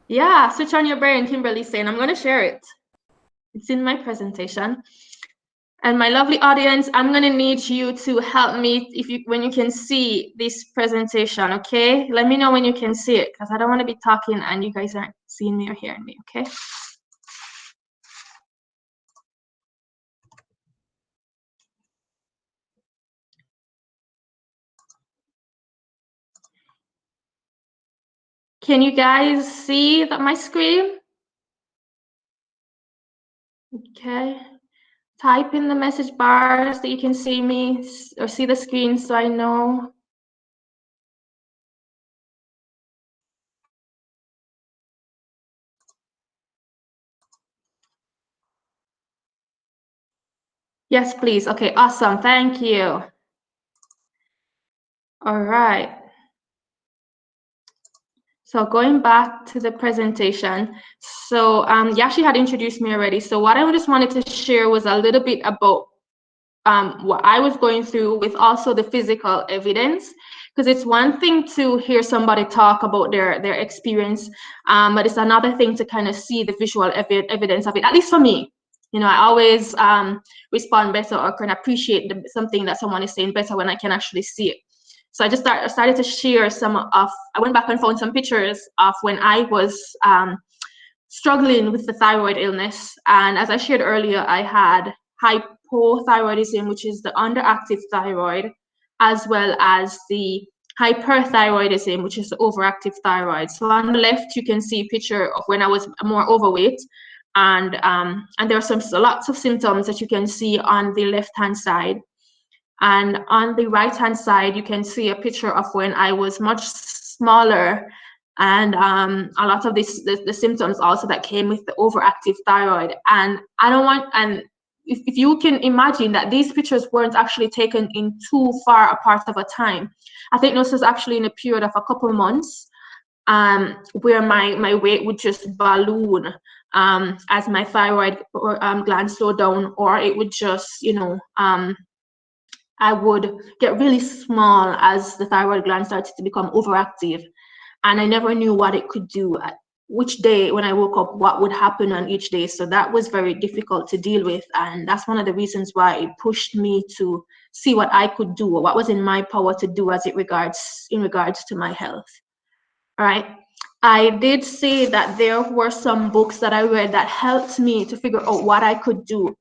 Yeah, switch on your brain, Kimberly's saying. I'm gonna share it. It's in my presentation. And my lovely audience, I'm gonna need you to help me when you can see this presentation, okay? Let me know when you can see it, because I don't want to be talking and you guys aren't seeing me or hearing me, okay? Can you guys see my screen? Okay. Type in the message bars that you can see me or see the screen so I know. Yes, please. Okay, awesome. Thank you. All right. So going back to the presentation, so Yashi had introduced me already. So what I just wanted to share was a little bit about what I was going through with also the physical evidence, because it's one thing to hear somebody talk about their experience, but it's another thing to kind of see the visual evidence of it, at least for me. You know, I always respond better or can appreciate something that someone is saying better when I can actually see it. So I just started to share I went back and found some pictures of when I was struggling with the thyroid illness. And as I shared earlier, I had hypothyroidism, which is the underactive thyroid, as well as the hyperthyroidism, which is the overactive thyroid. So on the left, you can see a picture of when I was more overweight. And there are lots of symptoms that you can see on the left-hand side. And on the right-hand side, you can see a picture of when I was much smaller, and a lot of the symptoms also that came with the overactive thyroid. And if you can imagine that these pictures weren't actually taken in too far apart of a time. I think this was actually in a period of a couple months, where my weight would just balloon as my thyroid gland slowed down, or it would just, I would get really small as the thyroid gland started to become overactive. And I never knew what it could do, which day when I woke up, what would happen on each day. So that was very difficult to deal with. And that's one of the reasons why it pushed me to see what I could do, or what was in my power to do in regards to my health. All right. I did say that there were some books that I read that helped me to figure out what I could do.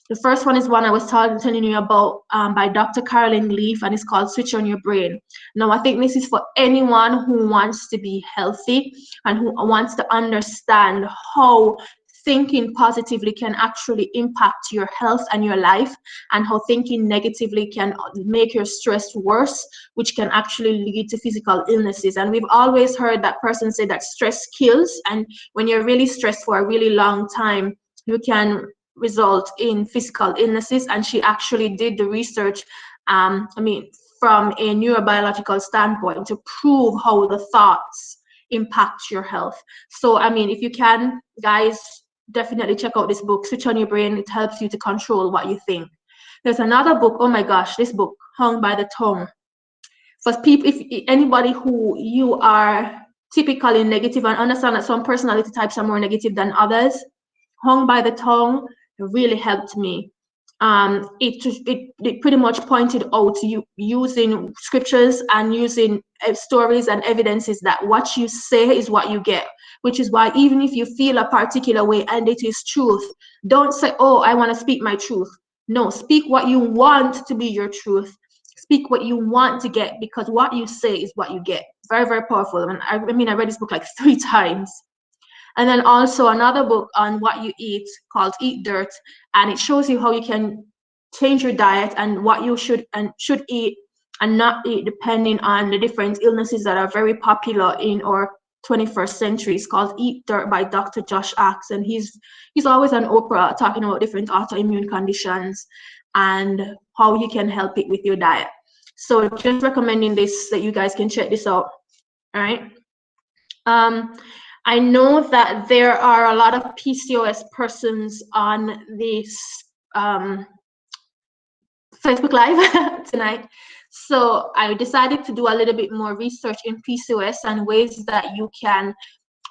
The first one is one I was telling you about, by Dr. Carolyn Leaf, and it's called Switch on Your Brain. Now, I think this is for anyone who wants to be healthy and who wants to understand how thinking positively can actually impact your health and your life, and how thinking negatively can make your stress worse, which can actually lead to physical illnesses. And we've always heard that person say that stress kills, and when you're really stressed for a really long time, you can result in physical illnesses. And she actually did the research, from a neurobiological standpoint, to prove how the thoughts impact your health. So if you can, guys, definitely check out this book, Switch on Your Brain. It helps you to control what you think. There's another book, oh my gosh, this book, Hung by the Tongue. For people, if anybody who you are typically negative, and understand that some personality types are more negative than others, Hung by the Tongue really helped me. It pretty much pointed out you using scriptures and using stories and evidences that what you say is what you get, which is why even if you feel a particular way and it is truth, don't say, oh, I want to speak my truth. No, speak what you want to be your truth. Speak what you want to get, because what you say is what you get. Very, very powerful. And I mean, I read this book like 3 times. And then also another book on what you eat called Eat Dirt, and it shows you how you can change your diet and what you should eat and not eat depending on the different illnesses that are very popular in our 21st century. It's called Eat Dirt by Dr. Josh Axe, and he's always on Oprah talking about different autoimmune conditions and how you can help it with your diet. So just recommending this, that you guys can check this out. All right. I know that there are a lot of PCOS persons on this Facebook Live tonight. So I decided to do a little bit more research in PCOS and ways that you can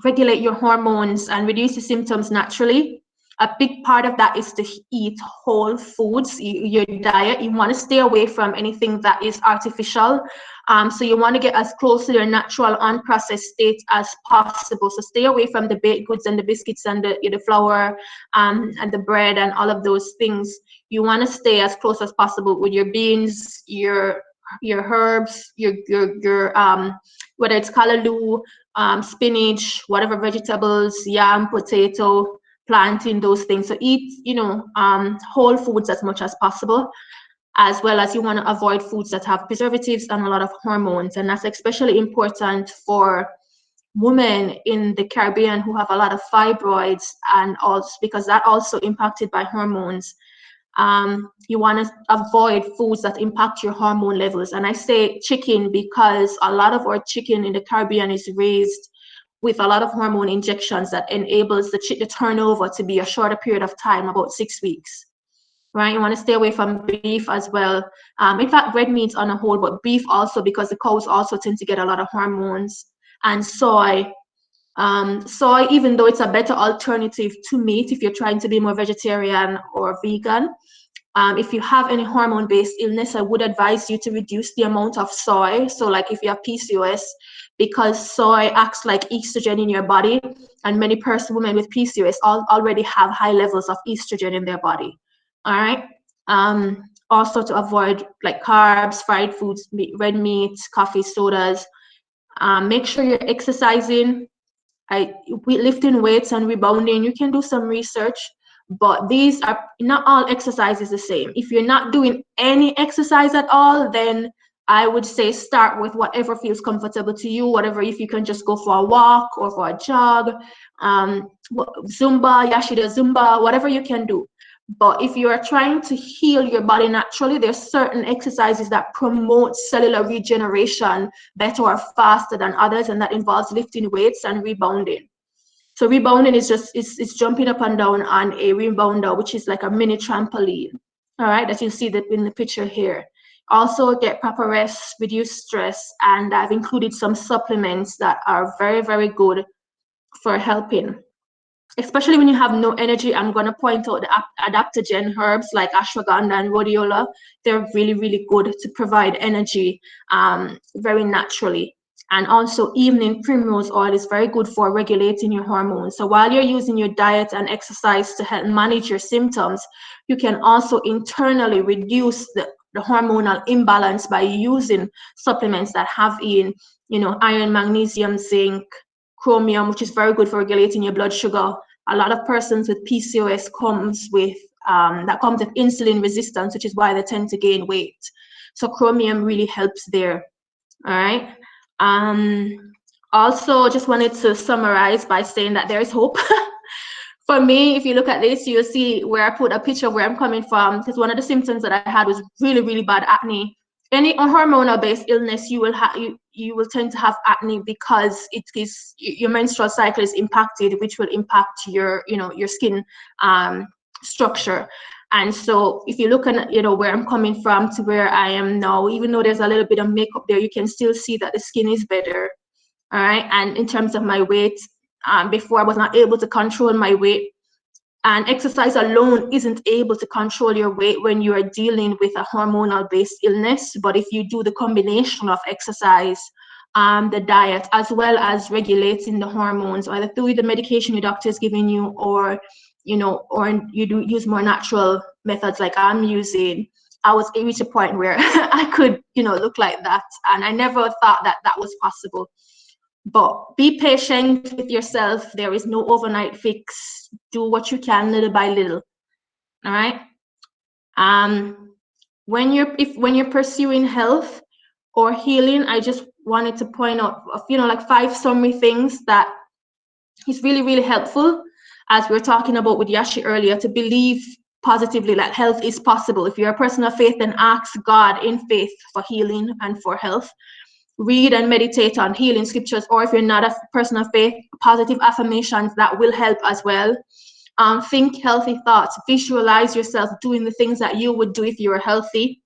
regulate your hormones and reduce the symptoms naturally. A big part of that is to eat whole foods, your diet. You want to stay away from anything that is artificial. So you want to get as close to your natural unprocessed state as possible. So stay away from the baked goods and the biscuits and the flour and the bread and all of those things. You want to stay as close as possible with your beans, your herbs, your whether it's callaloo, spinach, whatever vegetables, yam, potato, plantain, those things. So eat, whole foods as much as possible, as well as you want to avoid foods that have preservatives and a lot of hormones. And that's especially important for women in the Caribbean who have a lot of fibroids, and also because that also impacted by hormones. You want to avoid foods that impact your hormone levels. And I say chicken because a lot of our chicken in the Caribbean is raised with a lot of hormone injections that enables the turnover to be a shorter period of time, about 6 weeks. Right? You want to stay away from beef as well. In fact, red meats on a whole, but beef also, because the cows also tend to get a lot of hormones. And soy. Soy, even though it's a better alternative to meat if you're trying to be more vegetarian or vegan, if you have any hormone-based illness, I would advise you to reduce the amount of soy. So like if you have PCOS, because soy acts like estrogen in your body, and many women with PCOS already have high levels of estrogen in their body. All right. Also to avoid like carbs, fried foods, red meat, coffee, sodas. Make sure you're exercising. Lifting weights and rebounding, you can do some research, but these are not all exercises the same. If you're not doing any exercise at all, then I would say start with whatever feels comfortable to you, whatever, if you can just go for a walk or for a jog, Zumba, Yashida Zumba, whatever you can do. But if you are trying to heal your body naturally, there's certain exercises that promote cellular regeneration better or faster than others, and that involves lifting weights and rebounding. So rebounding is just it's jumping up and down on a rebounder, which is like a mini trampoline. All right, that you see that in the picture here. Also get proper rest, reduce stress, and I've included some supplements that are very, very good for helping. Especially when you have no energy, I'm going to point out the adaptogen herbs like ashwagandha and rhodiola. They're really, really good to provide energy very naturally. And also evening primrose oil is very good for regulating your hormones. So while you're using your diet and exercise to help manage your symptoms, you can also internally reduce the hormonal imbalance by using supplements that have in, iron, magnesium, zinc, chromium, which is very good for regulating your blood sugar. A lot of persons with PCOS comes with insulin resistance, which is why they tend to gain weight. So chromium really helps there. All right. Also, just wanted to summarize by saying that there is hope. For me, if you look at this, you'll see where I put a picture of where I'm coming from, because one of the symptoms that I had was really, really bad acne. any hormonal based illness, you will have you will tend to have acne because it is your menstrual cycle is impacted, which will impact your your skin structure. And so if you look at where I'm coming from to where I am now, even though there's a little bit of makeup there, you can still see that the skin is better. All right. And in terms of my weight, before I was not able to control my weight, and exercise alone isn't able to control your weight when you are dealing with a hormonal based illness. But if you do the combination of exercise, the diet, as well as regulating the hormones, either through the medication your doctor is giving you, or or you do use more natural methods like I'm using, I was reached a point where I could look like that, and I never thought that that was possible. But be patient with yourself. There is no overnight fix. Do what you can little by little. All right. When you're pursuing health or healing, I just wanted to point out like 5 summary things that is really, really helpful, as we were talking about with Yashi earlier, to believe positively that health is possible. If you're a person of faith, then ask God in faith for healing and for health. Read and meditate on healing scriptures, or if you're not a person of faith, positive affirmations that will help as well. Think healthy thoughts. Visualize yourself doing the things that you would do if you were healthy.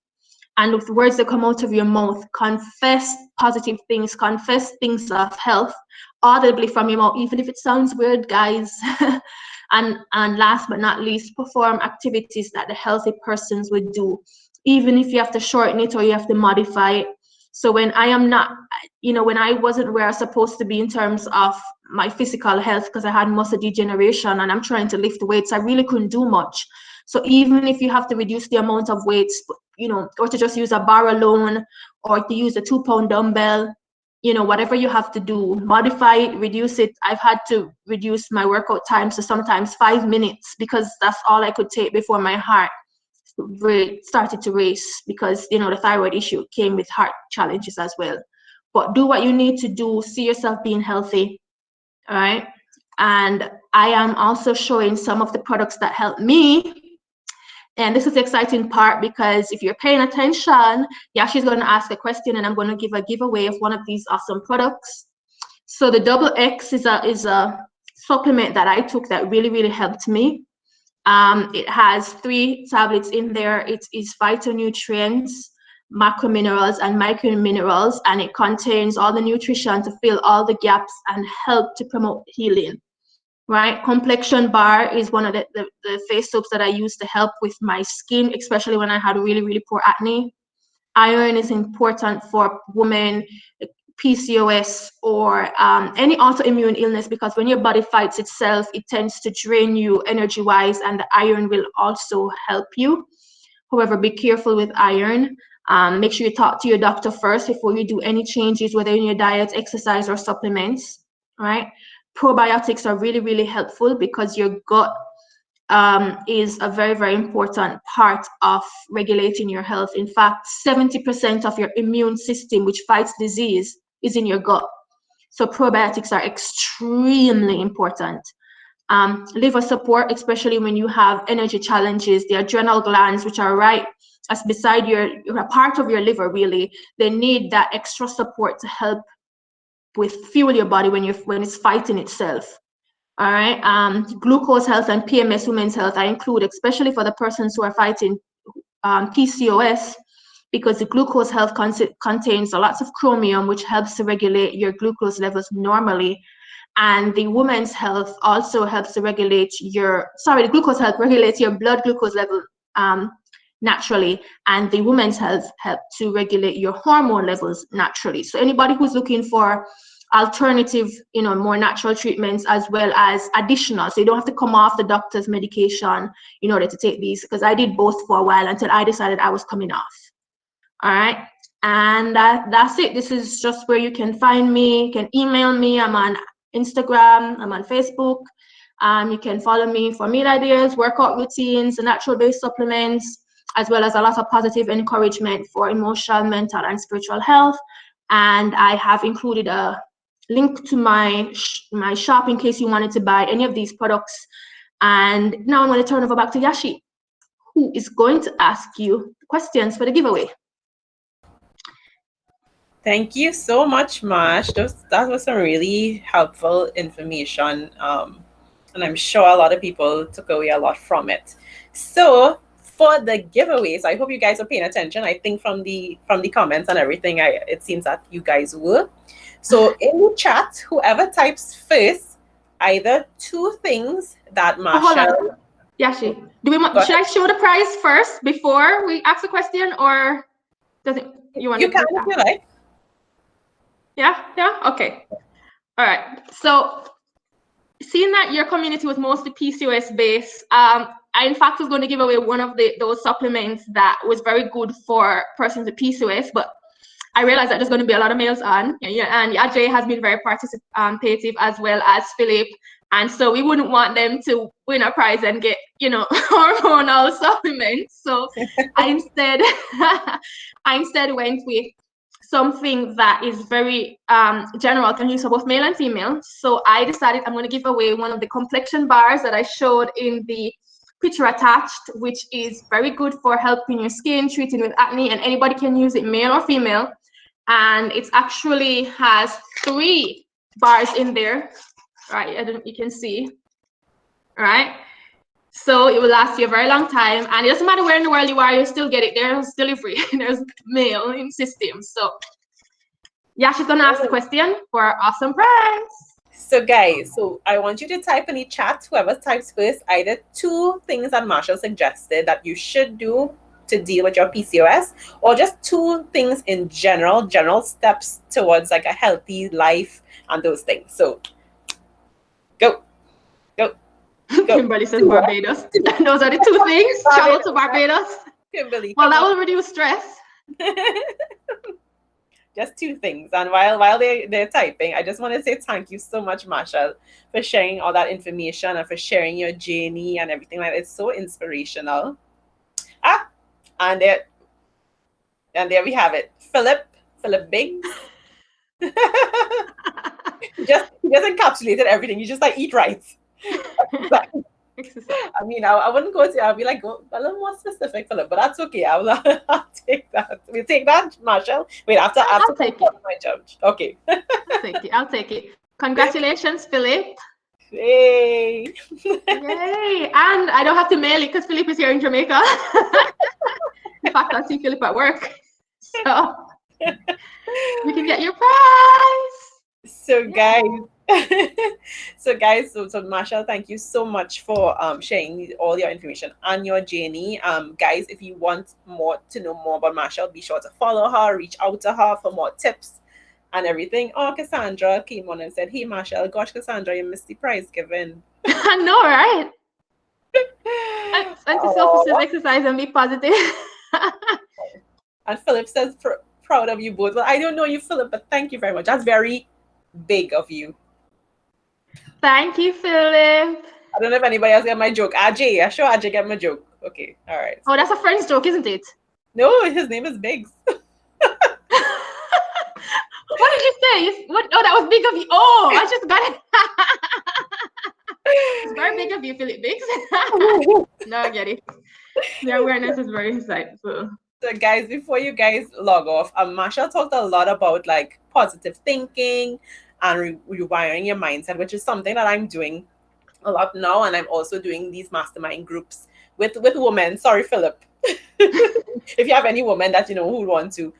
And with words that come out of your mouth, confess positive things, confess things of health audibly from your mouth, even if it sounds weird, guys. And last but not least, perform activities that the healthy persons would do, even if you have to shorten it or you have to modify it. So when I am not, when I wasn't where I was supposed to be in terms of my physical health, because I had muscle degeneration and I'm trying to lift weights, I really couldn't do much. So even if you have to reduce the amount of weights, or to just use a bar alone, or to use a 2-pound dumbbell, whatever you have to do, modify it, reduce it. I've had to reduce my workout times to sometimes 5 minutes, because that's all I could take before my heart rate started to race, because the thyroid issue came with heart challenges as well. But do what you need to do. See yourself being healthy. All right. And I am also showing some of the products that help me. And this is the exciting part, because if you're paying attention, Yashi's going to ask a question and I'm going to give a giveaway of one of these awesome products. So the Double X is a supplement that I took that really, really helped me. It has 3 tablets in there. It is phytonutrients, macrominerals, and microminerals, and it contains all the nutrition to fill all the gaps and help to promote healing. Right? Complexion Bar is one of the face soaps that I use to help with my skin, especially when I had really, really poor acne. Iron is important for women, PCOS, or any autoimmune illness, because when your body fights itself, it tends to drain you energy-wise, and the iron will also help you. However, be careful with iron. Make sure you talk to your doctor first before you do any changes, whether in your diet, exercise, or supplements. Right? Probiotics are really, really helpful, because your gut is a very, very important part of regulating your health. In fact, 70% of your immune system, which fights disease, is in your gut. So probiotics are extremely important. Liver support, especially when you have energy challenges. The adrenal glands, which are right as beside a part of your liver, really, they need that extra support to help with fuel your body when it's fighting itself. All right. Glucose health and PMS women's health I include, especially for the persons who are fighting PCOS, because the glucose health contains lots of chromium, which helps to regulate your glucose levels normally. And the women's health also helps to regulate the glucose health regulates your blood glucose level naturally, and the women's health help to regulate your hormone levels naturally. So anybody who's looking for alternative, more natural treatments, as well as additional, so you don't have to come off the doctor's medication in order to take these, because I did both for a while until I decided I was coming off. All right. And that's it. This is just where you can find me. You can email me. I'm on Instagram. I'm on Facebook. You can follow me for meal ideas, workout routines, natural-based supplements, as well as a lot of positive encouragement for emotional, mental, and spiritual health. And I have included a link to my shop in case you wanted to buy any of these products. And now I'm going to turn over back to Yashi, who is going to ask you questions for the giveaway. Thank you so much, Mash. That was some really helpful information. And I'm sure a lot of people took away a lot from it. So for the giveaways, I hope you guys are paying attention. I think from the comments and everything, it seems that you guys were. So in the chat, whoever types first, either two things that Oh, hold on. Machel. Yashi, should I show the prize first before we ask the question, or does it you want You to can do if you that? like. Yeah, okay. All right. So seeing that your community was mostly PCOS based, I in fact was going to give away one of those supplements that was very good for persons with PCOS, but I realized that there's going to be a lot of males on, and Ajay has been very participative as well as Philip, and so we wouldn't want them to win a prize and get, hormonal supplements. So I instead, I instead went with something that is very general, can use for both male and female. So I decided I'm going to give away one of the complexion bars that I showed in the picture attached, which is very good for helping your skin, treating with acne, and anybody can use it, male or female. And it actually has 3 bars in there, right? I don't, you can see, right? So it will last you a very long time, and it doesn't matter where in the world you are, you still get it. There's delivery, there's mail in systems. So yeah, she's gonna ask the question for our awesome prize. So guys, so I want you to type in the chat, whoever types first, either 2 things that Machel suggested that you should do to deal with your PCOS, or just 2 things in general steps towards like a healthy life and those things. So go. Kimberly says Barbados. Those are the 2 things. Travel to Barbados. Kimberly, well, that will reduce stress. Just 2 things. And while they're typing, I just want to say thank you so much, Machel, for sharing all that information and for sharing your journey and everything like that. It's so inspirational. And there we have it. Philip Biggs. He just encapsulated everything. You just like eat right. I mean, I wouldn't go to. I'll be like, go a little more specific, Philip, but that's okay. I'll take that. We take that, Machel. Wait, after I'll take it. My judge. Okay. I'll take it. Congratulations, Philip. Yay! Yay! And I don't have to mail it because Philip is here in Jamaica. In fact, I'll see Philip at work. So you can get your prize. So guys, so Machel, thank you so much for sharing all your information and your journey. Guys, if you want to know more about Machel, be sure to follow her, reach out to her for more tips and everything. Oh, Cassandra came on and said, "Hey Machel, gosh, Cassandra, you missed the prize giving." I know, right? And to self-esteem exercise and be positive. And Philip says, proud of you both. Well, I don't know you, Philip, but thank you very much. That's very big of you. Thank you, Philip. I don't know if anybody else got my joke. Ajay, I'm sure Ajay got my joke. Okay, all right. Oh, that's a friend's joke, isn't it? No, his name is Biggs. What did you say? What? Oh, that was big of you. Oh, I just got it. It's very big of you, Philip Biggs. No, I get it. The awareness is very insightful. So guys, before you guys log off, Machel talked a lot about like positive thinking and rewiring your mindset, which is something that I'm doing a lot now, and I'm also doing these mastermind groups with women. Sorry, Philip, if you have any women that who would want to,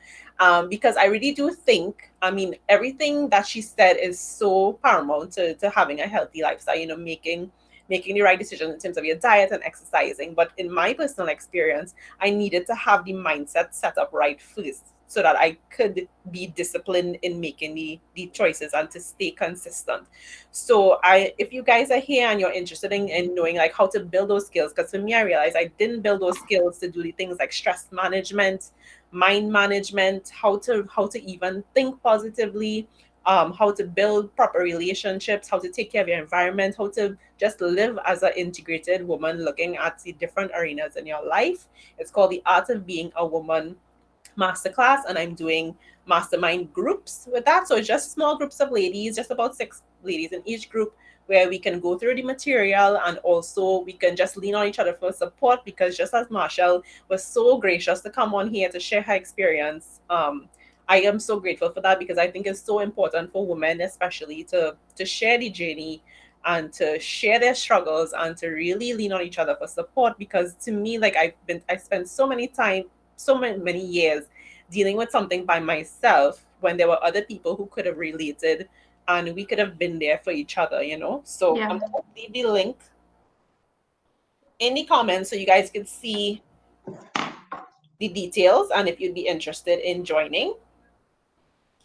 because I really do think, I mean, everything that she said is so paramount to having a healthy lifestyle. Making the right decisions in terms of your diet and exercising. But in my personal experience, I needed to have the mindset set up right first so that I could be disciplined in making the choices and to stay consistent. So if you guys are here and you're interested in knowing like how to build those skills, because for me, I realized I didn't build those skills to do the things like stress management, mind management, how to even think positively, how to build proper relationships, how to take care of your environment, how to just live as an integrated woman looking at the different arenas in your life. It's called the Art of Being a Woman Masterclass, and I'm doing mastermind groups with that. So it's just small groups of ladies, just about 6 ladies in each group, where we can go through the material and also we can just lean on each other for support, because just as Machel was so gracious to come on here to share her experience, I am so grateful for that, because I think it's so important for women, especially, to share the journey and to share their struggles and to really lean on each other for support. Because to me, like, I spent so many years dealing with something by myself, when there were other people who could have related and we could have been there for each other, you know. So I'm Yeah. gonna leave the link in the comments so you guys can see the details and if you'd be interested in joining.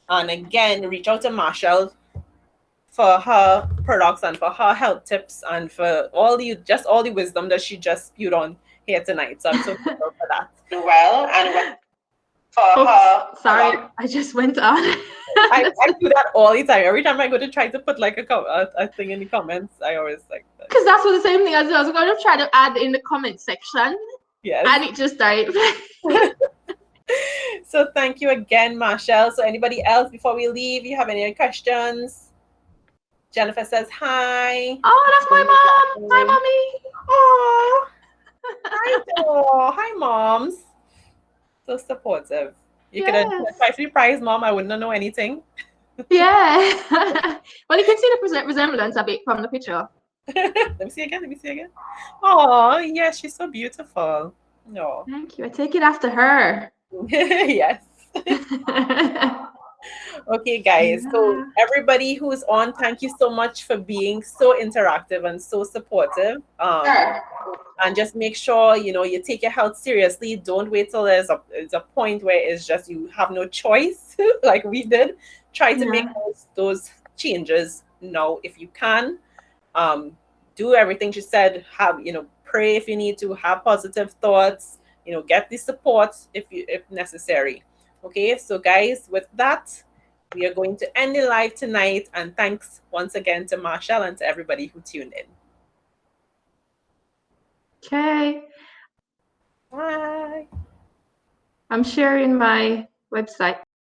And again, reach out to Machell for her products and for her health tips and for all the wisdom that she just spewed on here tonight. So I'm so grateful for that. Well, and for her. Oops, sorry, I just went on. I do that all the time. Every time I go to try to put like a thing in the comments, I always like that. Because that's what the same thing as I was going to try to add in the comment section. Yes. And it just died. So thank you again, Machell. So anybody else before we leave, you have any questions? Jennifer says hi. Oh, that's my mom. Hi, mommy. Oh, hi, Dor. Hi, moms. So supportive. You could have Yes. tried to surprise mom. I wouldn't know anything. Yeah. Well, you can see the resemblance a bit from the picture. Let me see again. Let me see again. Oh, yes, she's so beautiful. No. Thank you. I take it after her. Yes. Okay, guys. So everybody who's on, thank you so much for being so interactive and so supportive. And just make sure you take your health seriously. Don't wait till there's a point where it's just you have no choice, like we did. Try to make those changes now if you can. Do everything she said. Pray if you need to. Have positive thoughts. Get the support if necessary. Okay, so guys, with that, we are going to end the live tonight. And thanks once again to Machell and to everybody who tuned in. Okay. Bye. I'm sharing my website.